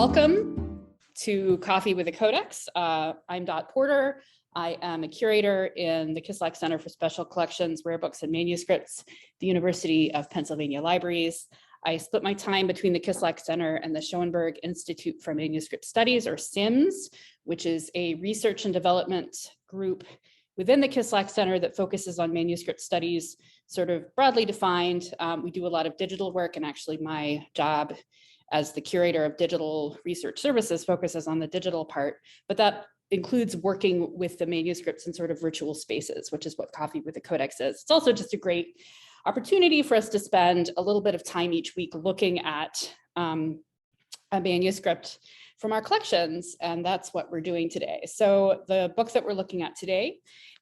Welcome to Coffee with a Codex. I'm Dot Porter. I am a curator in the Kislak Center for Special Collections, Rare Books and Manuscripts, the University of Pennsylvania Libraries. I split my time between the Kislak Center and the Schoenberg Institute for Manuscript Studies, or SIMS, which is a research and development group within the Kislak Center that focuses on manuscript studies, sort of broadly defined. We do a lot of digital work, and actually my job as the curator of digital research services focuses on the digital part, but that includes working with the manuscripts in sort of virtual spaces, which is what Coffee with the Codex is. It's also just a great opportunity for us to spend a little bit of time each week looking at a manuscript from our collections, and that's what we're doing today. So the book that we're looking at today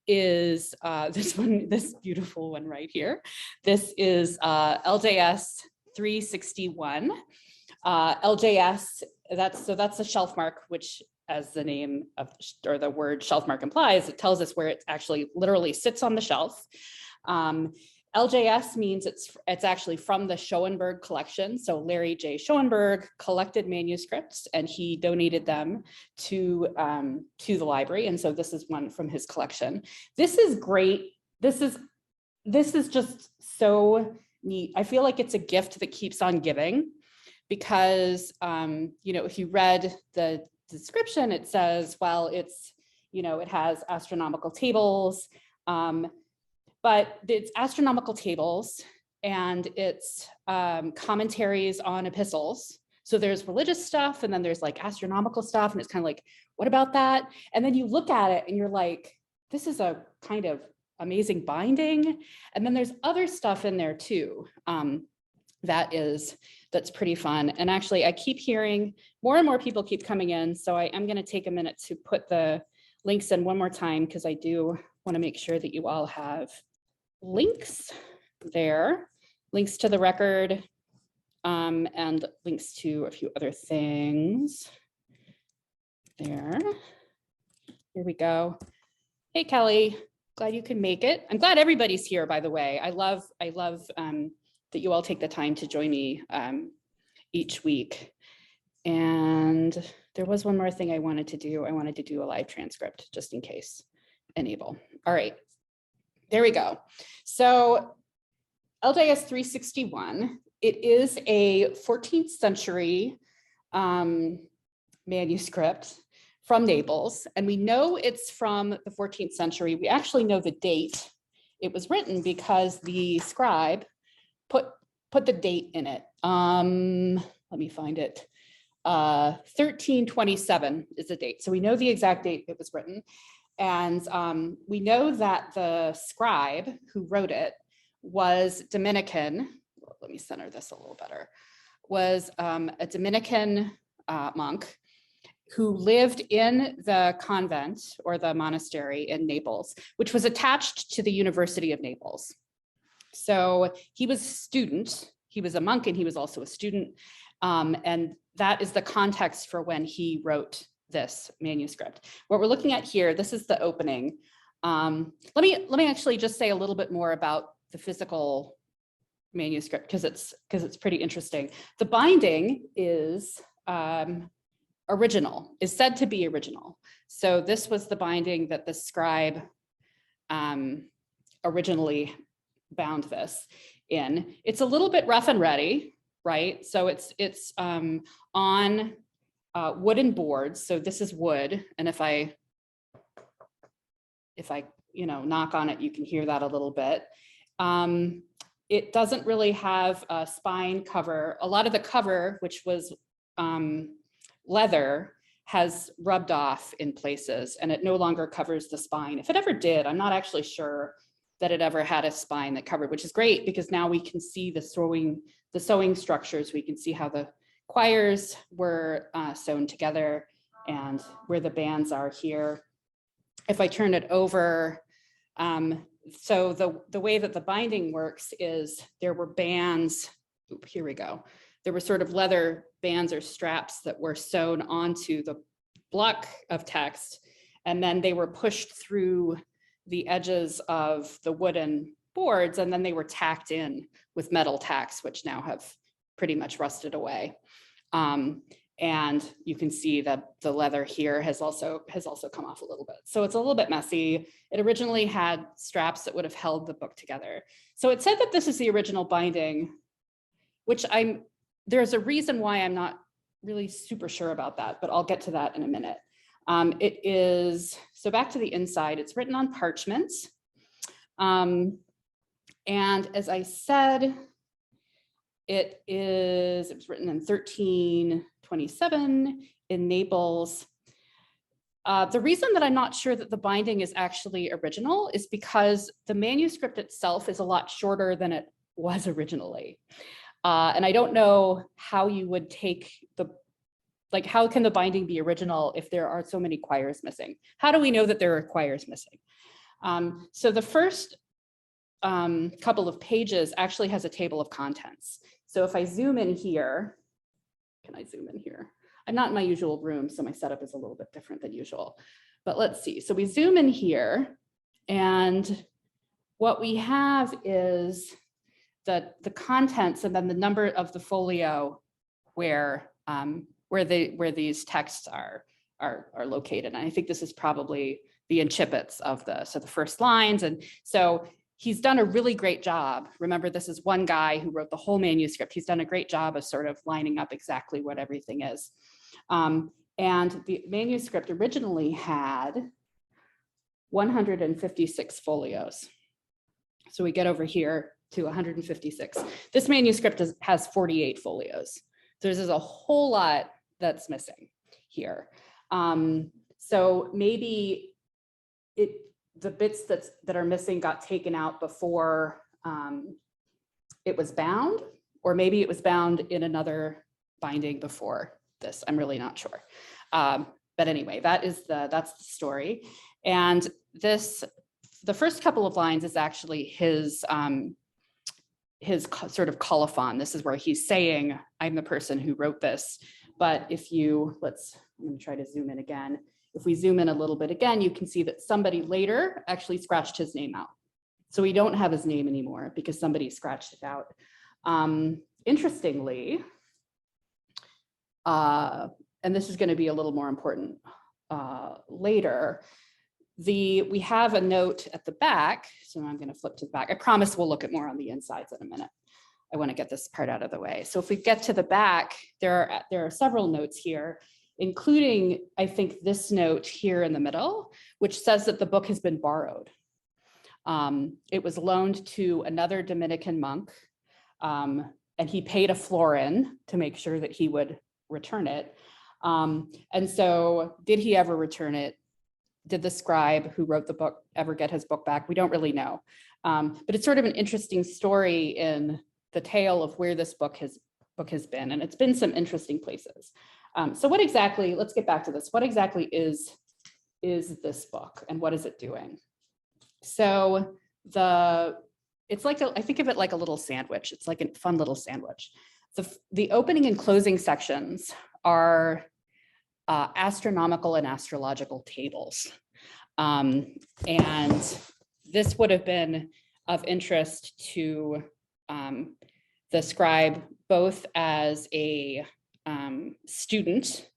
is this beautiful one right here. This is LJS 361. LJS, that's the shelf mark, which, as the name of, or the word shelf mark implies, it tells us where it actually literally sits on the shelf. LJS means it's actually from the Schoenberg collection. So Larry J. Schoenberg collected manuscripts and he donated them to the library. And so this is one from his collection. This is great. This is just so neat. I feel like it's a gift that keeps on giving, because if you read the description, it says, well, it's, it has astronomical tables, but it's astronomical tables and it's commentaries on epistles. So there's religious stuff and then there's like astronomical stuff, and it's kind of like, what about that? And then you look at it and you're like, this is a kind of amazing binding. And then there's other stuff in there too. That's pretty fun. And actually, I keep hearing more and more people keep coming in. So I am going to take a minute to put the links in one more time, because I do want to make sure that you all have links there, links to the record, and links to a few other things there. Here we go. Hey, Kelly, glad you can make it. I'm glad everybody's here, by the way. I love that you all take the time to join me each week. And there was one more thing I wanted to do. I wanted to do a live transcript just in case. Enable. All right, there we go. So LJS 361, it is a 14th century manuscript from Naples. And we know it's from the 14th century. We actually know the date it was written because the scribe put the date in it. Let me find it. 1327 is the date. So we know the exact date it was written. And we know that the scribe who wrote it was Dominican. Let me center this a little better. Was a Dominican monk who lived in the convent or the monastery in Naples, which was attached to the University of Naples. So he was a student, he was a monk, and he was also a student. And that is the context for when he wrote this manuscript. What we're looking at here, this is the opening. Let me actually just say a little bit more about the physical manuscript, because it's pretty interesting. The binding is original, is said to be original. So this was the binding that the scribe originally bound this in. It's a little bit rough and ready, right? So it's on wooden boards. So this is wood, and if I knock on it, you can hear that a little bit. It doesn't really have a spine cover. A lot of the cover, which was leather, has rubbed off in places, and it no longer covers the spine. If it ever did, I'm not actually sure that it ever had a spine that covered, which is great because now we can see the sewing structures. We can see how the quires were sewn together and where the bands are here. If I turn it over, so the way that the binding works is there were bands, here we go. There were sort of leather bands or straps that were sewn onto the block of text, and then they were pushed through the edges of the wooden boards, and then they were tacked in with metal tacks, which now have pretty much rusted away. And you can see that the leather here has also come off a little bit. So it's a little bit messy. It originally had straps that would have held the book together. So it said that this is the original binding, which there's a reason why I'm not really super sure about that, but I'll get to that in a minute. It is, so back to the inside, it's written on parchment. And as I said, it was written in 1327 in Naples. The reason that I'm not sure that the binding is actually original is because the manuscript itself is a lot shorter than it was originally. And I don't know how you would take how can the binding be original if there are so many quires missing? How do we know that there are quires missing? So the first couple of pages actually has a table of contents. So if I zoom in here, can I zoom in here? I'm not in my usual room, so my setup is a little bit different than usual. But let's see. So we zoom in here, and what we have is the contents and then the number of the folio where these texts are located. And I think this is probably the incipits of the first lines. And so he's done a really great job. Remember, this is one guy who wrote the whole manuscript. He's done a great job of sort of lining up exactly what everything is. And the manuscript originally had 156 folios. So we get over here to 156. This manuscript has 48 folios. So there's a whole lot that's missing here. So maybe the bits that are missing got taken out before it was bound, or maybe it was bound in another binding before this. I'm really not sure. But anyway, that's the story. And the first couple of lines is actually his sort of colophon. This is where he's saying, I'm the person who wrote this. But if I'm going to try to zoom in again. If we zoom in a little bit again, you can see that somebody later actually scratched his name out. So we don't have his name anymore because somebody scratched it out. Interestingly, and this is going to be a little more important later, we have a note at the back. So I'm going to flip to the back. I promise we'll look at more on the insides in a minute. I want to get this part out of the way. So if we get to the back, there are several notes here, including, I think, this note here in the middle, which says that the book has been borrowed. It was loaned to another Dominican monk, and he paid a florin to make sure that he would return it. And so did he ever return it? Did the scribe who wrote the book ever get his book back? We don't really know. But it's sort of an interesting story in the tale of where this book has been, and it's been some interesting places. So what exactly, let's get back to this. What exactly is this book and what is it doing? So it's like, I think of it like a little sandwich. It's like a fun little sandwich. The opening and closing sections are astronomical and astrological tables. And this would have been of interest to the scribe, both as a student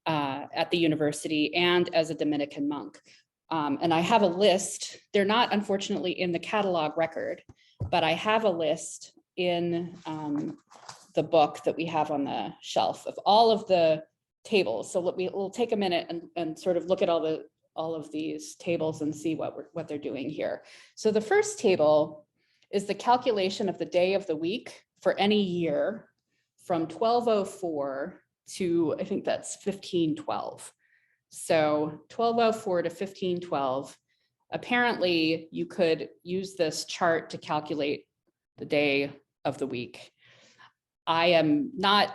at the university and as a Dominican monk. And I have a list. They're not, unfortunately, in the catalog record, but I have a list in the book that we have on the shelf of all of the tables. So we'll take a minute and sort of look at all of these tables and see what they're doing here. So the first table is the calculation of the day of the week for any year from 1204 to, I think that's 1512. So 1204 to 1512. Apparently, you could use this chart to calculate the day of the week. I am not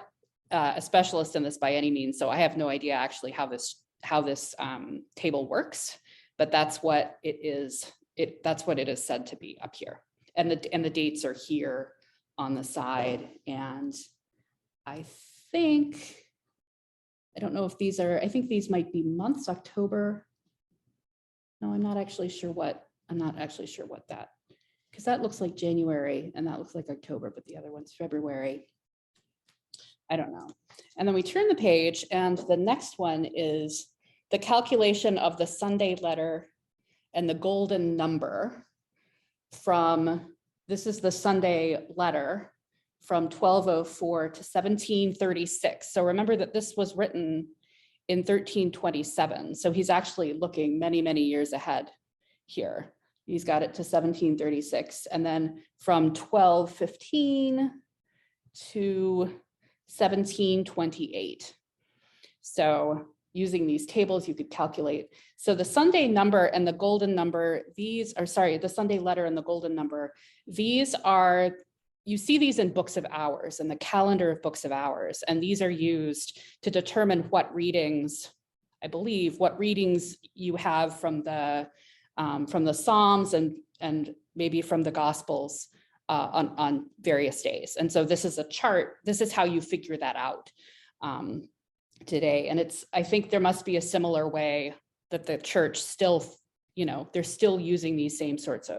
a specialist in this by any means, so I have no idea actually how this table works, but that's what it is. That's what it is said to be up here, and the dates are here on the side. And I don't know if these are. I think these might be months. October. No, I'm not actually sure what that, because that looks like January and that looks like October, but the other one's February. I don't know. And then we turn the page, and the next one is the calculation of the Sunday letter and the golden number from, this is the Sunday letter from 1204 to 1736. So remember that this was written in 1327. So he's actually looking many, many years ahead here. He's got it to 1736. And then from 1215 to 1728. So using these tables, you could calculate. So the Sunday number and the golden number, these are, sorry, the Sunday letter and the golden number, these are, you see these in books of hours, in the calendar of books of hours, and these are used to determine what readings, I believe, what readings you have from the Psalms and maybe from the Gospels on various days. And so this is a chart. This is how you figure that out today. And it's, I think there must be a similar way that the church still, you know, they're still using these same sorts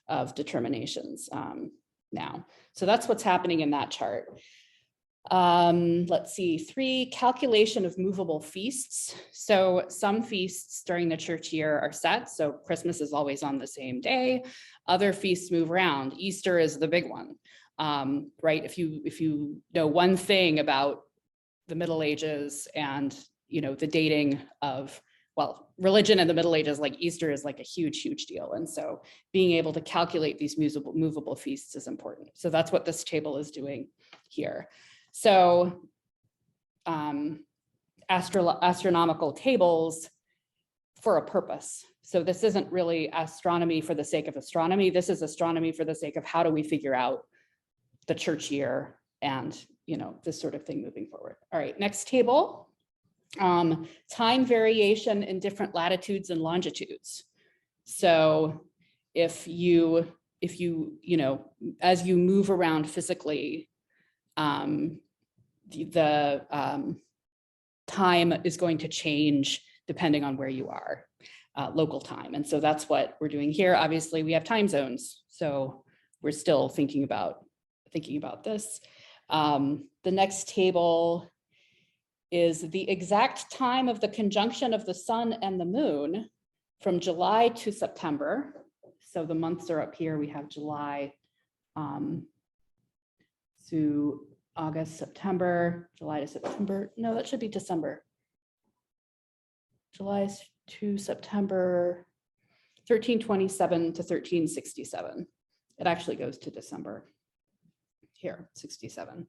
of determinations now. So that's what's happening in that chart. Let's see, 3, calculation of movable feasts. So some feasts during the church year are set. So Christmas is always on the same day. Other feasts move around. Easter is the big one, right? If you know one thing about the Middle Ages and, you know, the dating of, well, religion in the Middle Ages, like Easter is like a huge, huge deal. And so being able to calculate these movable feasts is important. So that's what this table is doing here. So astronomical tables for a purpose. So this isn't really astronomy for the sake of astronomy. This is astronomy for the sake of how do we figure out the church year and, you know, this sort of thing moving forward. All right, next table. Time variation in different latitudes and longitudes. So if you know, as you move around physically, the time is going to change depending on where you are, local time. And so that's what we're doing here. Obviously, we have time zones, so we're still thinking about this. The next table is the exact time of the conjunction of the sun and the moon from July to September. So the months are up here. We have July to August, September, July to September. No, that should be December. July to September, 1327 to 1367. It actually goes to December here, 67.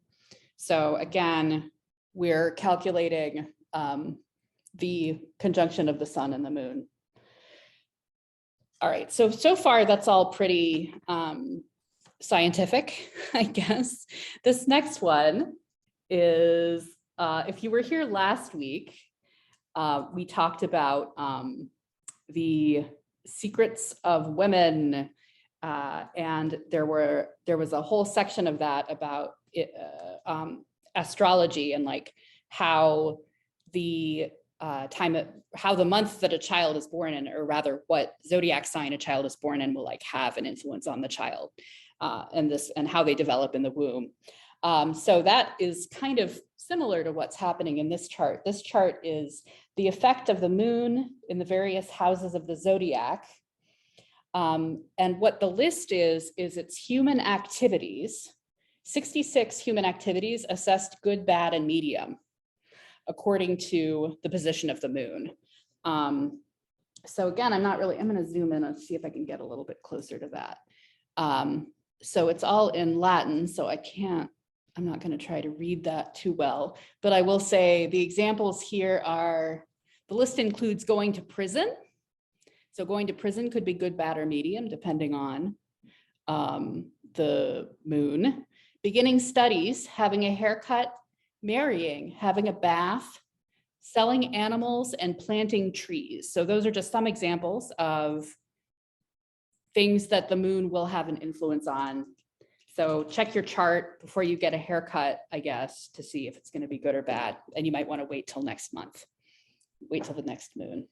So again, we're calculating the conjunction of the sun and the moon. All right, so far that's all pretty scientific, I guess. This next one is, if you were here last week, we talked about the secrets of women, and there was a whole section of that about astrology and like how the how the month that a child is born in, or rather what zodiac sign a child is born in, will like have an influence on the child and how they develop in the womb. So that is kind of similar to what's happening in this chart. This chart is the effect of the moon in the various houses of the zodiac. And what the list is it's human activities, 66 human activities assessed good, bad, and medium, according to the position of the moon. So again, I'm going to zoom in and see if I can get a little bit closer to that. So it's all in Latin, so I'm not going to try to read that too well, but I will say the examples here are, the list includes going to prison. So going to prison could be good, bad, or medium, depending on the moon. Beginning studies, having a haircut, marrying, having a bath, selling animals, and planting trees. So those are just some examples of things that the moon will have an influence on. So check your chart before you get a haircut, I guess, to see if it's going to be good or bad. And you might want to wait till next month. Wait till the next moon.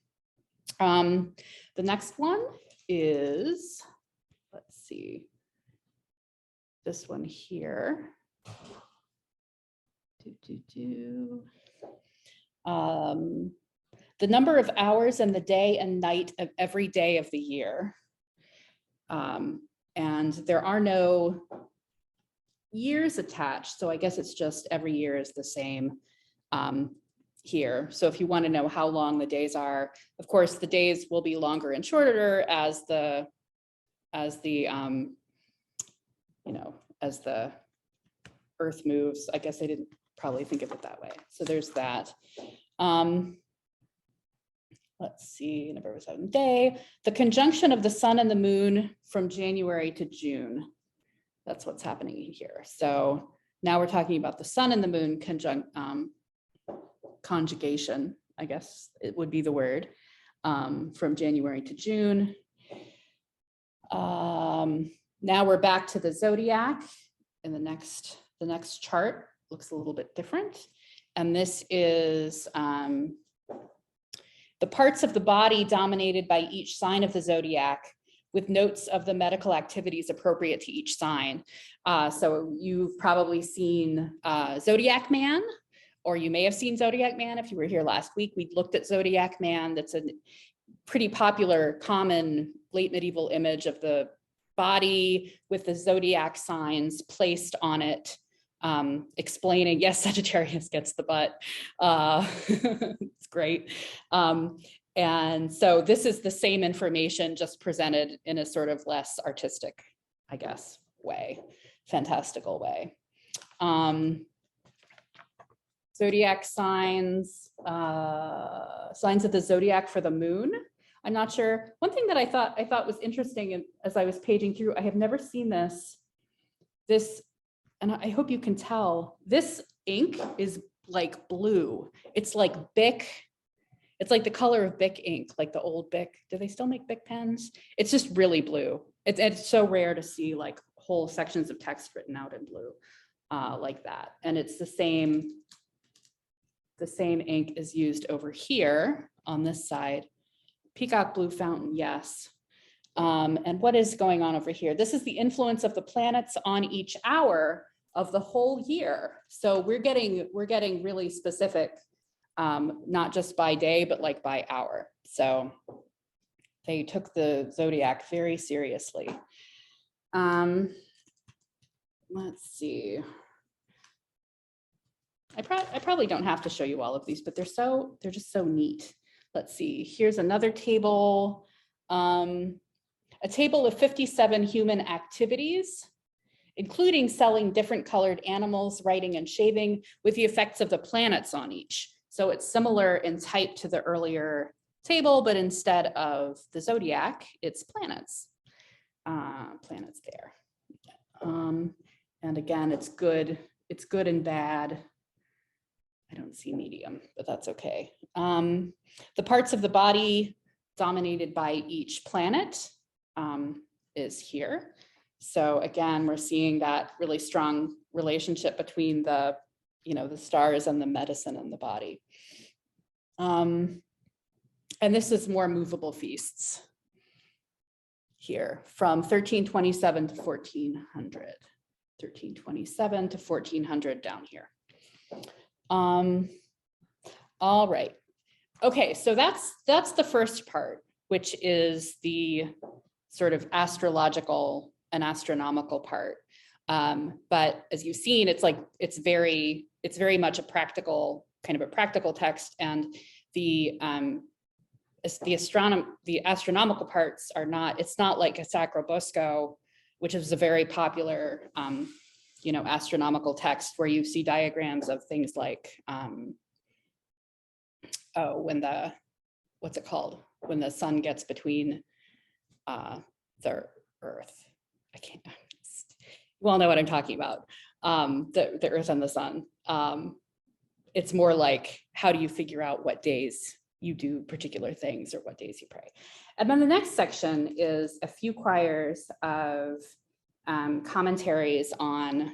The next one is, let's see, this one here. The number of hours in the day and night of every day of the year. And there are no years attached, so I guess it's just every year is the same here. So if you want to know how long the days are, of course, the days will be longer and shorter as the Earth moves. I guess they didn't probably think of it that way. So there's that. Let's see, number 7 day, the conjunction of the sun and the moon from January to June. That's what's happening here. So now we're talking about the sun and the moon conjugation, I guess it would be the word, from January to June. Now we're back to the zodiac, and the next chart looks a little bit different. And this is the parts of the body dominated by each sign of the zodiac, with notes of the medical activities appropriate to each sign. So you've probably seen Zodiac Man, or you may have seen Zodiac Man if you were here last week. We looked at Zodiac Man. That's a pretty popular, common late medieval image of the body with the zodiac signs placed on it, explaining, yes, Sagittarius gets the butt. It's great. And so this is the same information, just presented in a sort of less artistic, I guess, way, fantastical way. Zodiac signs, signs of the zodiac for the moon. I'm not sure. One thing that I thought was interesting, and as I was paging through, I have never seen this, and I hope you can tell, this ink is like blue. It's like Bic. It's like the color of Bic ink, like the old Bic. Do they still make Bic pens? It's just really blue. It's so rare to see like whole sections of text written out in blue like that. And it's the same ink is used over here on this side. Peacock blue fountain, yes. And what is going on over here? This is the influence of the planets on each hour of the whole year. So we're getting really specific, not just by day, but like by hour. So they took the zodiac very seriously. Let's see. I probably don't have to show you all of these, but they're just so neat. Let's see, here's another table, a table of 57 human activities, including selling different colored animals, writing and shaving, with the effects of the planets on each. So it's similar in type to the earlier table, but instead of the zodiac, it's planets. Planets there. And again, it's good and bad. I don't see medium, but that's okay. The parts of the body dominated by each planet is here. So again, we're seeing that really strong relationship between the stars and the medicine in the body. And this is more movable feasts here from 1327 to 1400. 1327 to 1400 down here. All right. Okay, so that's the first part, which is the sort of astrological and astronomical part. But as you've seen, it's very much a practical text, and the astronomical parts are not. It's not like a Sacro Bosco, which is a very popular astronomical text where you see diagrams of things like when the sun gets between the Earth. You all know what I'm talking about. The Earth and the sun. It's more like, how do you figure out what days you do particular things or what days you pray? And then the next section is a few quires of commentaries on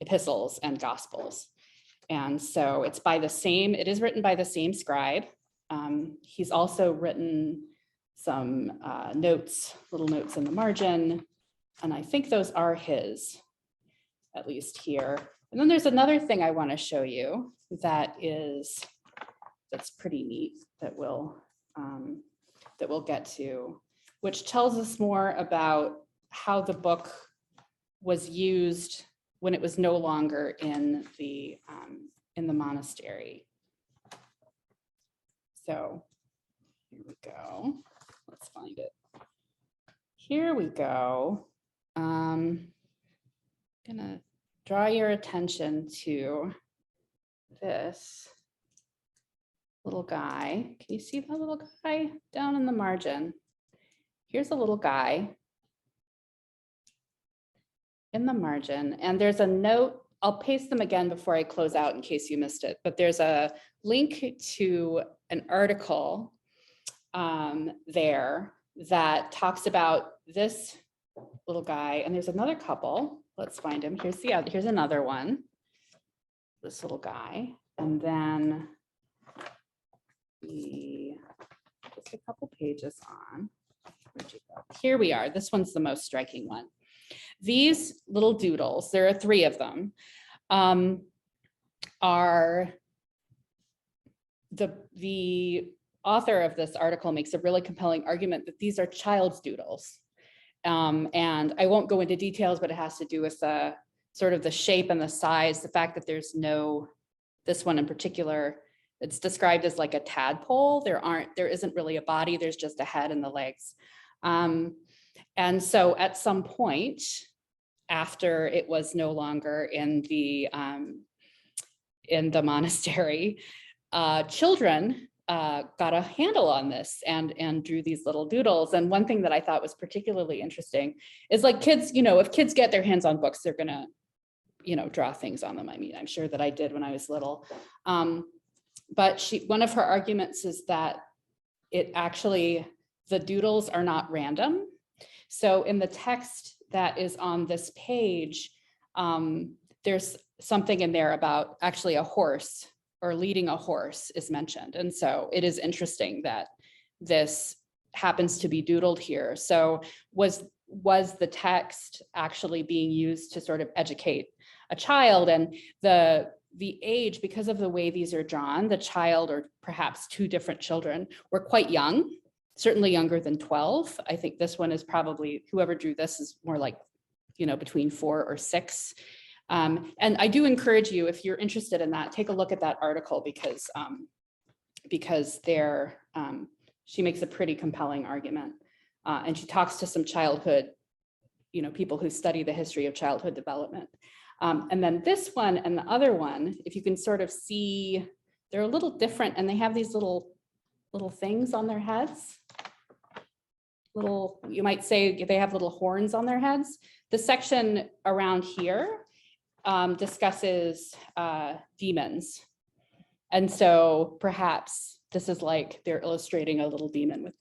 epistles and gospels. And so it is written by the same scribe. He's also written some little notes in the margin, and I think those are his. at least here. And then there's another thing I want to show you that's pretty neat that we'll get to, which tells us more about how the book was used when it was no longer in the monastery. So here we go. Let's find it. Here we go. I'm gonna draw your attention to this little guy. Can you see that little guy down in the margin? Here's a little guy in the margin, and there's a note. I'll paste them again before I close out in case you missed it, but there's a link to an article there that talks about this little guy, and there's another couple. Let's find him. Here's another one, this little guy, and then just a couple pages on. Where'd you go? Here we are. This one's the most striking one. These little doodles, there are 3 of them, are the author of this article makes a really compelling argument that these are child's doodles. And I won't go into details, but it has to do with the sort of the shape and the size, the fact that there's this one in particular, it's described as like a tadpole. There isn't really a body, there's just a head and the legs. And so at some point, after it was no longer in the monastery, children got a handle on this and drew these little doodles. And one thing that I thought was particularly interesting is like kids, if kids get their hands on books, they're gonna, draw things on them. I mean, I'm sure that I did when I was little. But one of her arguments is that the doodles are not random. So in the text that is on this page, there's something in there about actually a horse or leading a horse is mentioned. And so it is interesting that this happens to be doodled here. So was the text actually being used to sort of educate a child? And the age, because of the way these are drawn, the child, or perhaps 2 different children, were quite young, certainly younger than 12. I think this one is probably, whoever drew this is more like, between 4 or 6. And I do encourage you, if you're interested in that, take a look at that article because she makes a pretty compelling argument. And she talks to some childhood, people who study the history of childhood development. And then this one and the other one, if you can sort of see, they're a little different, and they have these little things on their heads. You might say they have little horns on their heads. The section around here discusses demons. And so perhaps this is like they're illustrating a little demon with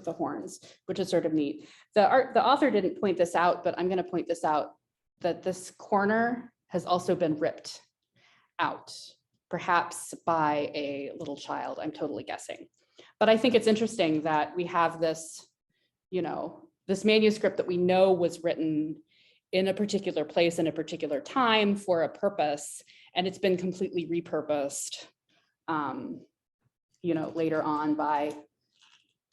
the horns, which is sort of neat. The author didn't point this out, but I'm going to point this out, that this corner has also been ripped out, perhaps by a little child. I'm totally guessing. But I think it's interesting that we have this, this manuscript that we know was written in a particular place in a particular time for a purpose, and it's been completely repurposed, later on by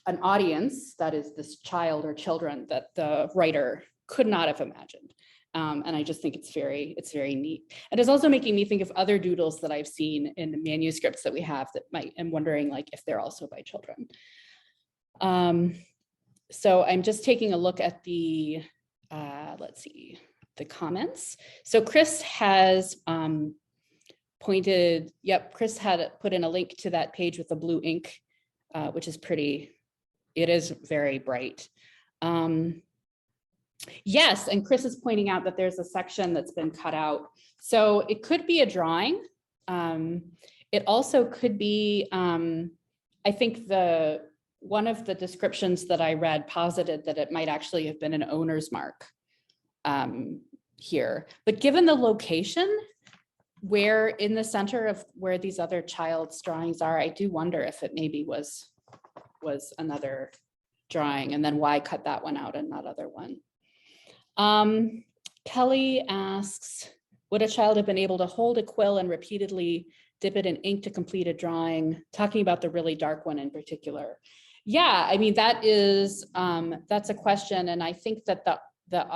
an audience that is this child or children that the writer could not have imagined. And I just think it's very neat. And it's also making me think of other doodles that I've seen in the manuscripts that we have that I'm wondering like if they're also by children. So I'm just taking a look at the, let's see, the comments. So Chris has Chris had put in a link to that page with the blue ink, which is pretty, it is very bright. Yes, and Chris is pointing out that there's a section that's been cut out. So it could be a drawing. It also could be, I think one of the descriptions that I read posited that it might actually have been an owner's mark here. But given the location, where in the center of where these other child's drawings are, I do wonder if it maybe was another drawing, and then why cut that one out and not other one. Kelly asks, would a child have been able to hold a quill and repeatedly dip it in ink to complete a drawing? Talking about the really dark one in particular. Yeah, I mean, that is, that's a question. And I think that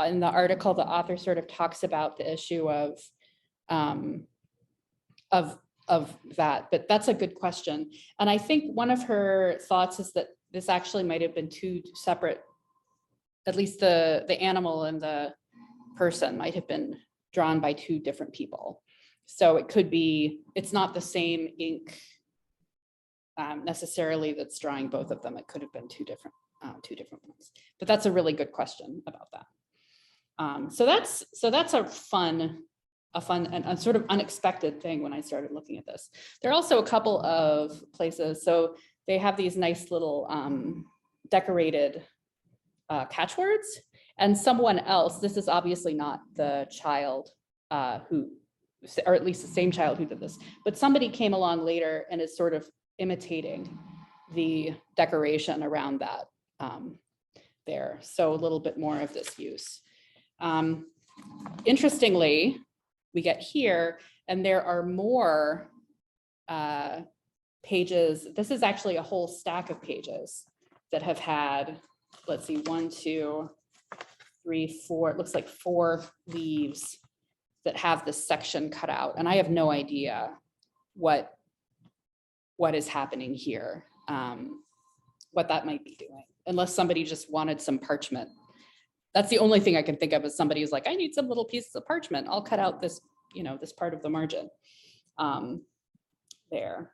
in the article, the author sort of talks about the issue of that, but that's a good question. And I think one of her thoughts is that this actually might have been two separate, at least the animal and the person might have been drawn by two different people. So it could be, it's not the same ink necessarily that's drawing both of them. It could have been two different ones. But that's a really good question about that. So that's a fun and a sort of unexpected thing when I started looking at this. There are also a couple of places. So they have these nice little decorated catchwords, and someone else, this is obviously not the child who, or at least the same child who did this, but somebody came along later and is sort of imitating the decoration around that there. So a little bit more of this use. Interestingly, we get here, and there are more pages. This is actually a whole stack of pages that have had, let's see, 1, 2, 3, 4, it looks like 4 leaves that have this section cut out. And I have no idea what is happening here, what that might be doing, unless somebody just wanted some parchment. That's the only thing I can think of, is somebody who's like, I need some little pieces of parchment. I'll cut out this, this part of the margin there.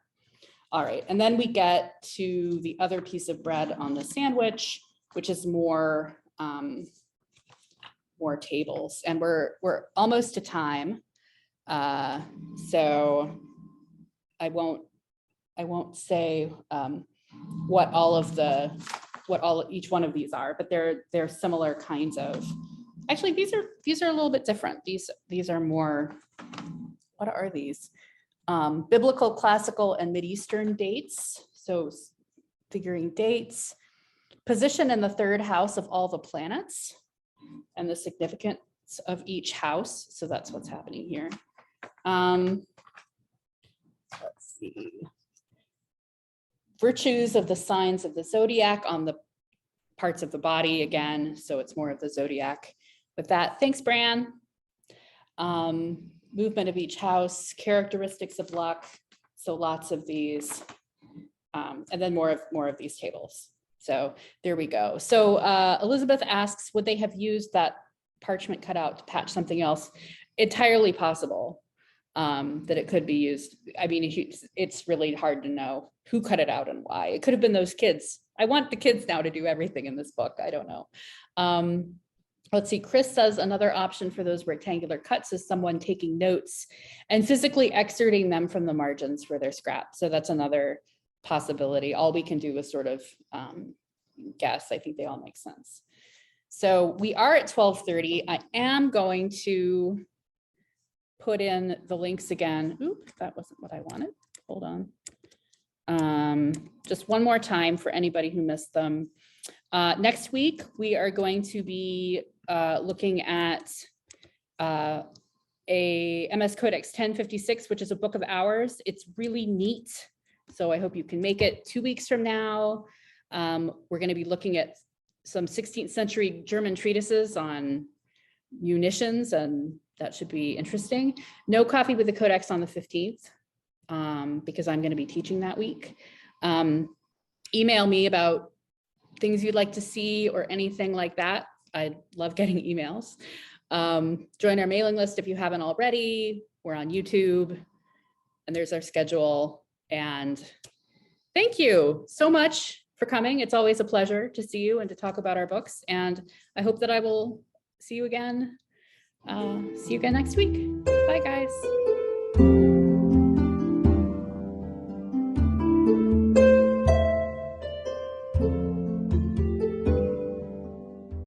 All right, and then we get to the other piece of bread on the sandwich, which is more tables, and we're almost to time, so I won't say what each one of these are, but they're similar kinds of. Actually, these are a little bit different. These are more. What are these? Biblical, classical, and Mideastern dates. So figuring dates, position in the 3rd house of all the planets, and the significance of each house. So that's what's happening here. Let's see. Virtues of the signs of the zodiac on the parts of the body again. So it's more of the zodiac with that. Thanks, Bran. Movement of each house, characteristics of luck. So lots of these, and then more of these tables. So there we go. So Elizabeth asks, would they have used that parchment cutout to patch something else? Entirely possible that it could be used. I mean, it's really hard to know who cut it out and why. It could have been those kids. I want the kids now to do everything in this book. I don't know. Let's see, Chris says another option for those rectangular cuts is someone taking notes and physically excerpting them from the margins for their scrap. So that's another possibility. All we can do is sort of guess. I think they all make sense. So we are at 12:30. I am going to put in the links again. Oop, that wasn't what I wanted. Hold on. Just one more time for anybody who missed them. Next week, we are going to be looking at a MS Codex 1056, which is a book of hours. It's really neat. So I hope you can make it. 2 weeks from now, we're going to be looking at some 16th century German treatises on munitions, and that should be interesting. No coffee with the Codex on the 15th, because I'm going to be teaching that week. Email me about things you'd like to see or anything like that. I love getting emails. Join our mailing list if you haven't already. We're on YouTube, and there's our schedule. And thank you so much for coming. It's always a pleasure to see you and to talk about our books. And I hope that I will see you again next week. Bye, guys.